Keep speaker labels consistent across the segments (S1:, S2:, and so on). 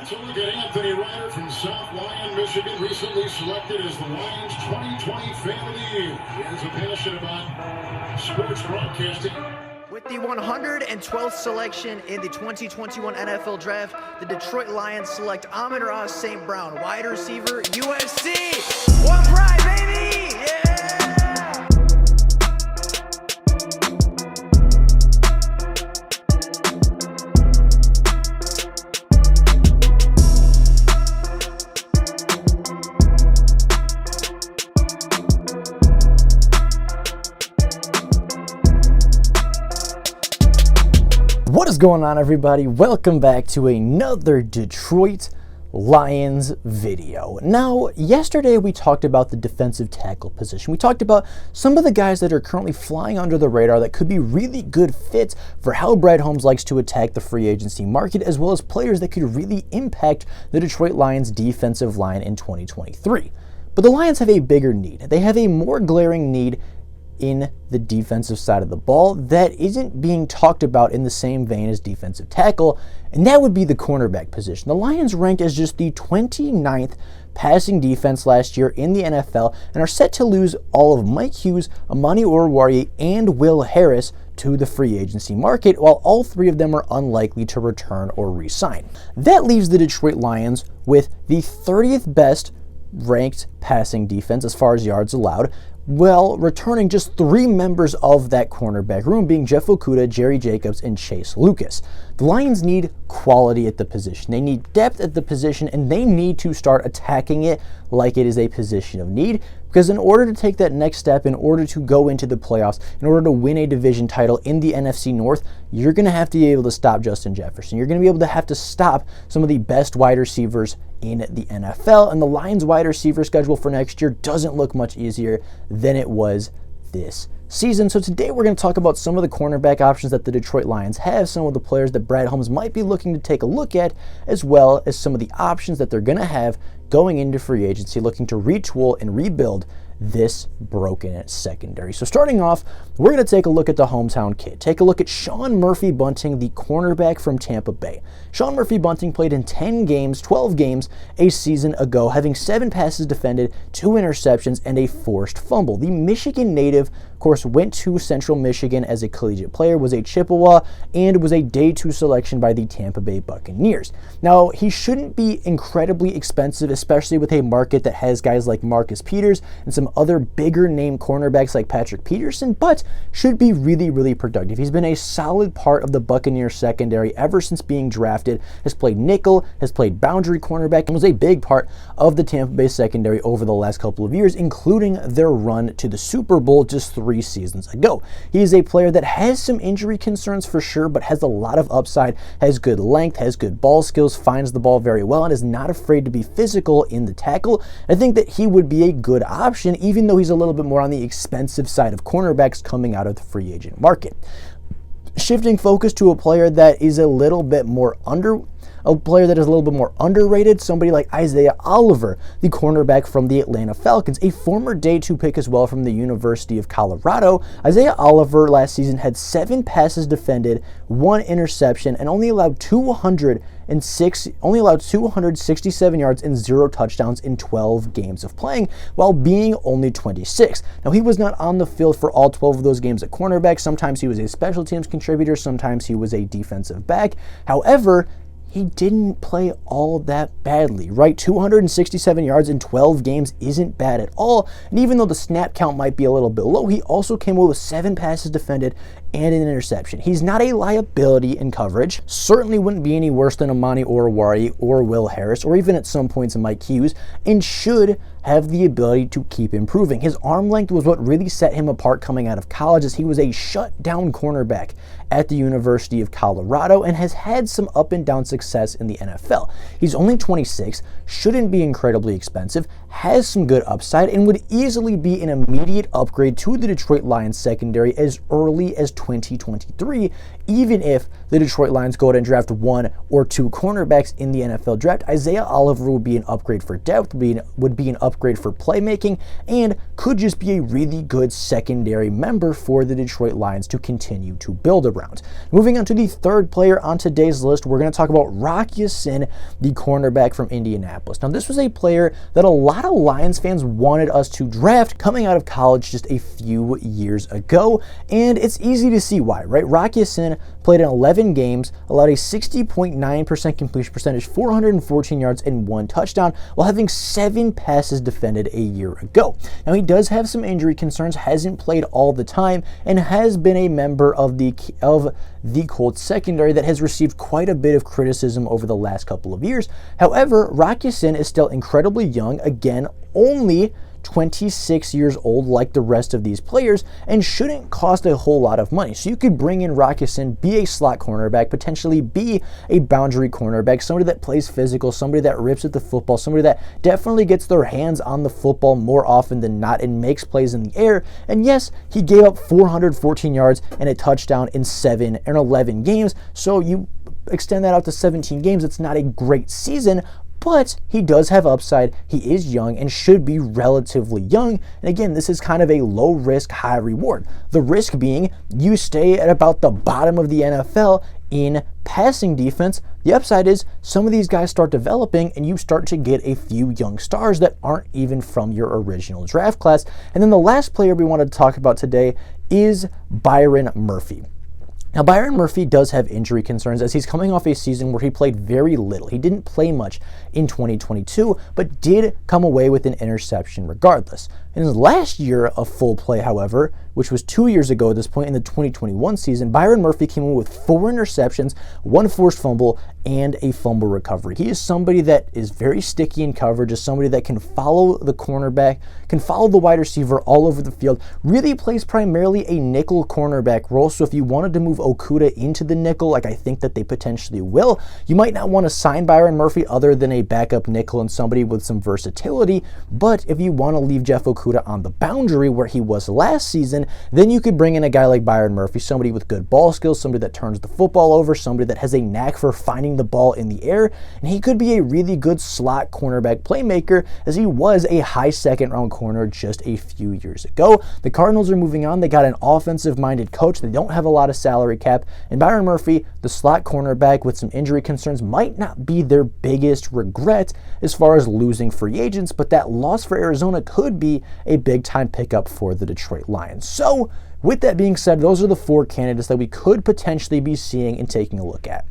S1: Let's look at Anthony Ryder from South Lyon, Michigan, recently selected as the Lions 2020 Fan of the Year. He has a passion about sports broadcasting.
S2: With the 112th selection in the 2021 NFL Draft, the Detroit Lions select Amon-Ra St. Brown, wide receiver, USC. One pride, baby! Yeah!
S3: What is going on, everybody? Welcome back to another Detroit Lions video. Now, yesterday we talked about the defensive tackle position. We talked about some of the guys that are currently flying under the radar that could be really good fits for how Brad Holmes likes to attack the free agency market, as well as players that could really impact the Detroit Lions defensive line in 2023. But the Lions have a bigger need. They have a more glaring need in the defensive side of the ball that isn't being talked about in the same vein as defensive tackle, and that would be the cornerback position. The Lions ranked as just the 29th passing defense last year in the NFL and are set to lose all of Mike Hughes, Amani Oruwariye, and Will Harris to the free agency market, while all three of them are unlikely to return or re-sign. That leaves the Detroit Lions with the 30th best ranked passing defense as far as yards allowed, well, returning just three members of that cornerback room, being Jeff Okudah, Jerry Jacobs, and Chase Lucas. The Lions need quality at the position. They need depth at the position, and they need to start attacking it like it is a position of need, because in order to take that next step, in order to go into the playoffs, in order to win a division title in the NFC North, you're going to have to be able to stop Justin Jefferson. You're going to be able to have to stop some of the best wide receivers in the NFL, and the Lions wide receiver schedule for next year doesn't look much easier than it was this season. So today we're going to talk about some of the cornerback options that the Detroit Lions have, some of the players that Brad Holmes might be looking to take a look at, as well as some of the options that they're going to have going into free agency, looking to retool and rebuild this broken secondary. So starting off, we're going to take a look at the hometown kid. Take a look at Sean Murphy Bunting, the cornerback from Tampa Bay. Sean Murphy Bunting played in 12 games a season ago, having 7 passes defended, 2 interceptions, and a forced fumble. The Michigan native, of course, went to Central Michigan as a collegiate player, was a Chippewa, and was a day 2 selection by the Tampa Bay Buccaneers. Now, he shouldn't be incredibly expensive, especially with a market that has guys like Marcus Peters and some other bigger name cornerbacks like Patrick Peterson, but should be really, really productive. He's been a solid part of the Buccaneers secondary ever since being drafted, has played nickel, has played boundary cornerback, and was a big part of the Tampa Bay secondary over the last couple of years, including their run to the Super Bowl just 3 seasons ago. He is a player that has some injury concerns for sure, but has a lot of upside, has good length, has good ball skills, finds the ball very well, and is not afraid to be physical in the tackle. I think that he would be a good option, even though he's a little bit more on the expensive side of cornerbacks coming out of the free agent market. Shifting focus to a player that is a little bit more underrated, somebody like Isaiah Oliver, the cornerback from the Atlanta Falcons, a former day 2 pick as well from the University of Colorado. Isaiah Oliver last season had 7 passes defended, 1 interception, and only allowed 267 yards and 0 touchdowns in 12 games of playing, while being only 26. Now, he was not on the field for all 12 of those games at cornerback. Sometimes he was a special teams contributor, sometimes he was a defensive back. However, he didn't play all that badly, right? 267 yards in 12 games isn't bad at all. And even though the snap count might be a little bit low, he also came away with 7 passes defended and an interception. He's not a liability in coverage. Certainly wouldn't be any worse than Amani Oruwariye or Will Harris, or even at some points Mike Hughes, and should have the ability to keep improving. His arm length was what really set him apart coming out of college, as he was a shutdown cornerback at the University of Colorado and has had some up and down success in the NFL. He's only 26, shouldn't be incredibly expensive, has some good upside, and would easily be an immediate upgrade to the Detroit Lions secondary as early as 2023. Even if the Detroit Lions go out and draft 1 or 2 cornerbacks in the NFL draft, Isaiah Oliver would be an upgrade for depth, would be an upgrade for playmaking, and could just be a really good secondary member for the Detroit Lions to continue to build around. Moving on to the third player on today's list, we're going to talk about Rock Ya-Sin, the cornerback from Indianapolis. Now, this was a player that a lot of Lions fans wanted us to draft coming out of college just a few years ago, and it's easy to see why, right? Rock Ya-Sin played in 11 games, allowed a 60.9% completion percentage, 414 yards, and 1 touchdown, while having 7 passes defended a year ago. Now, he does have some injury concerns, hasn't played all the time, and has been a member of the Colts secondary that has received quite a bit of criticism over the last couple of years. However, Rock Ya-Sin is still incredibly young, again, only 26 years old like the rest of these players, and shouldn't cost a whole lot of money. So you could bring in Rock Ya-Sin, be a slot cornerback, potentially be a boundary cornerback, somebody that plays physical, somebody that rips at the football, somebody that definitely gets their hands on the football more often than not and makes plays in the air. And yes, he gave up 414 yards and a touchdown in 7 and 11 games. So you extend that out to 17 games, it's not a great season, but he does have upside. He is young and should be relatively young. And again, this is kind of a low risk, high reward. The risk being you stay at about the bottom of the NFL in passing defense. The upside is some of these guys start developing and you start to get a few young stars that aren't even from your original draft class. And then the last player we wanted to talk about today is Byron Murphy. Now, Byron Murphy does have injury concerns as he's coming off a season where he played very little. He didn't play much in 2022, but did come away with an interception regardless. In his last year of full play, however, which was 2 years ago at this point in the 2021 season, Byron Murphy came in with 4 interceptions, 1 forced fumble, and a fumble recovery. He is somebody that is very sticky in coverage, is somebody that can follow the cornerback, can follow the wide receiver all over the field, really plays primarily a nickel cornerback role. So if you wanted to move Okudah into the nickel, like I think that they potentially will, you might not want to sign Byron Murphy other than a backup nickel and somebody with some versatility. But if you want to leave Jeff Okudah on the boundary where he was last season, then you could bring in a guy like Byron Murphy, somebody with good ball skills, somebody that turns the football over, somebody that has a knack for finding the ball in the air, and he could be a really good slot cornerback playmaker as he was a high second round corner just a few years ago. The Cardinals are moving on. They got an offensive minded coach. They don't have a lot of salary cap, and Byron Murphy, the slot cornerback with some injury concerns, might not be their biggest regret as far as losing free agents, but that loss for Arizona could be a big time pickup for the Detroit Lions. So with that being said, those are the 4 candidates that we could potentially be seeing and taking a look at.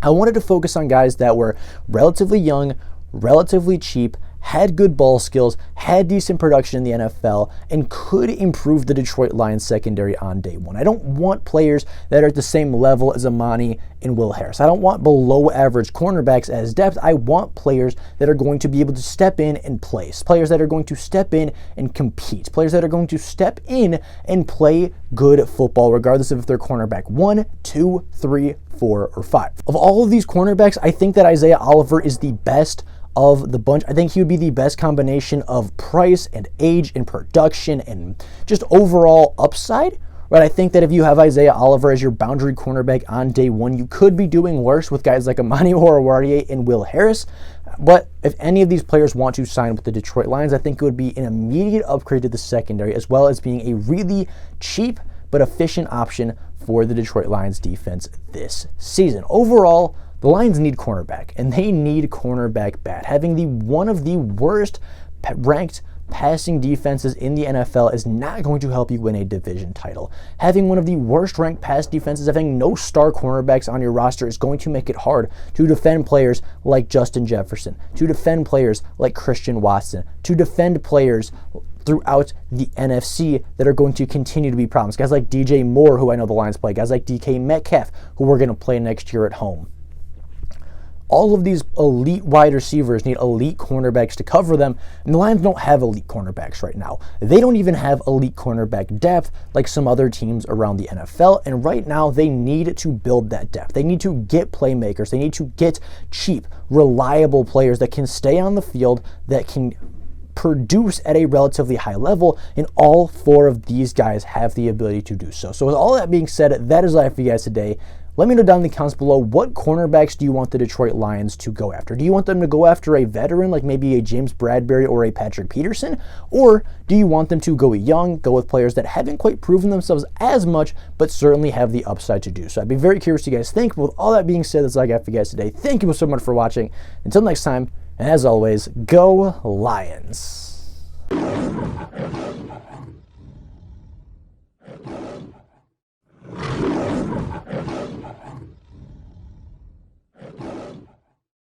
S3: I wanted to focus on guys that were relatively young, relatively cheap, had good ball skills, had decent production in the NFL, and could improve the Detroit Lions secondary on day one. I don't want players that are at the same level as Amani and Will Harris. I don't want below average cornerbacks as depth. I want players that are going to be able to step in and play, players that are going to step in and compete, players that are going to step in and play good football, regardless of if they're cornerback 1, 2, 3, 4, or 5. Of all of these cornerbacks, I think that Isaiah Oliver is the best of the bunch. I think he would be the best combination of price and age and production and just overall upside. Right, I think that if you have Isaiah Oliver as your boundary cornerback on day one, you could be doing worse with guys like Amani Oruwariye and Will Harris. But if any of these players want to sign with the Detroit Lions, I think it would be an immediate upgrade to the secondary, as well as being a really cheap but efficient option for the Detroit Lions defense this season. Overall, the Lions need cornerback, and they need cornerback bad. Having one of the worst ranked passing defenses in the NFL is not going to help you win a division title. Having one of the worst ranked pass defenses, having no star cornerbacks on your roster, is going to make it hard to defend players like Justin Jefferson, to defend players like Christian Watson, to defend players throughout the NFC that are going to continue to be problems. Guys like DJ Moore, who I know the Lions play, guys like DK Metcalf, who we're going to play next year at home. All of these elite wide receivers need elite cornerbacks to cover them, and the Lions don't have elite cornerbacks right now. They don't even have elite cornerback depth like some other teams around the NFL, and right now they need to build that depth. They need to get playmakers. They need to get cheap, reliable players that can stay on the field, that can produce at a relatively high level, and all 4 of these guys have the ability to do so. So with all that being said, that is all I have for you guys today. Let me know down in the comments below, what cornerbacks do you want the Detroit Lions to go after? Do you want them to go after a veteran like maybe a James Bradberry or a Patrick Peterson? Or do you want them to go young, go with players that haven't quite proven themselves as much, but certainly have the upside to do so? I'd be very curious to you guys think. With all that being said, that's all I got for you guys today. Thank you so much for watching. Until next time, and as always, go Lions.